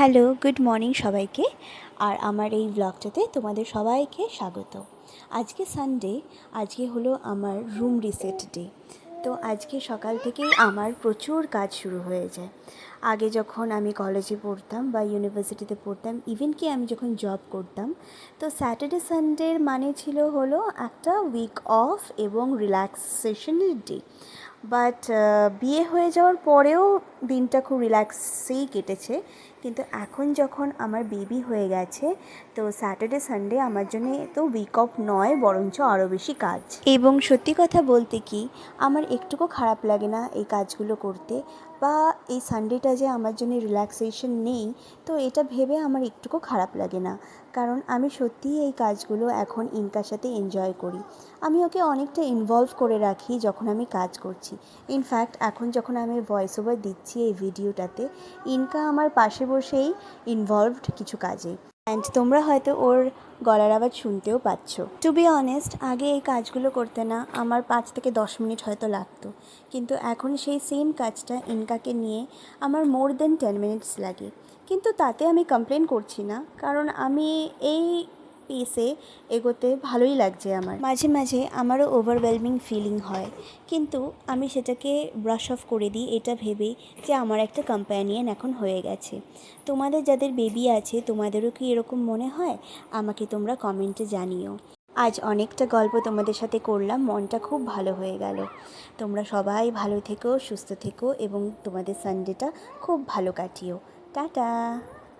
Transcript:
Hello, good morning সবাইকে। আর আমার এই ব্লগটাতে তোমাদের সবাইকে স্বাগত। আজকে সানডে, আজকে হলো আমার রুম রিসেট ডে। তো আজকে সকাল থেকেই আমার প্রচুর কাজ শুরু হয়ে যায়। আগে যখন আমি কলেজে পড়তাম বা ইউনিভার্সিটিতে পড়তাম, ইভেন কি আমি যখন জব করতাম, তো স্যাটারডে সানডের মানে ছিল হলো একটা উইক অফ এবং রিল্যাক্সেশনের ডে। বাট বিয়ে হয়ে যাওয়ার পরেও দিনটা খুব রিল্যাক্সেই কেটেছে, কিন্তু এখন যখন আমার বেবি হয়ে গেছে, তো স্যাটারডে সানডে আমার জন্য তো উইক অফ নয়, বরঞ্চ আরও বেশি কাজ। এবং সত্যি কথা বলতে কি, আমার একটুকু খারাপ লাগে না এই কাজগুলো করতে, বা এই সানডেটা যে আমার জন্য রিল্যাক্সেশন নেই, তো এটা ভেবে আমার একটুকু খারাপ লাগে না। কারণ আমি সত্যিই এই কাজগুলো এখন ইনকার সাথে এনজয় করি। আমি ওকে অনেকটা ইনভলভ করে রাখি যখন আমি কাজ করছি। ইনফ্যাক্ট এখন যখন আমি ভয়েস ওভার দিচ্ছি এই ভিডিওটাতে, ইনকা আমার পাশে বসেই ইনভলভড কিছু কাজে। অ্যান্ড তোমরা হয়তো ওর গলার আওয়াজ শুনতেও পাচ্ছ। টু বি অনেস্ট, আগে এই কাজগুলো করতে না আমার 5 থেকে 10 মিনিট হয়তো লাগতো, কিন্তু এখন সেই সেম কাজটা ইনকাকে নিয়ে আমার মোর দেন 10 মিনিটস লাগে। কিন্তু তাতে আমি কমপ্লেন করছি না, কারণ আমি এই পেসে এগোতে ভালোই লাগছে আমার। মাঝে মাঝে আমারও ওভারওয়েলমিং ফিলিং হয়, কিন্তু আমি সেটাকে ব্রাশ অফ করে দিই এটা ভেবেই যে আমার একটা কম্প্যানিয়ন এখন হয়ে গেছে। তোমাদের যাদের বেবি আছে, তোমাদেরও কি এরকম মনে হয়? আমাকে তোমরা কমেন্টে জানিও। আজ অনেকটা গল্প তোমাদের সাথে করলাম, মনটা খুব ভালো হয়ে গেল। তোমরা সবাই ভালো থেকো, সুস্থ থেকো এবং তোমাদের সানডেটা খুব ভালো কাটিও। টাটা।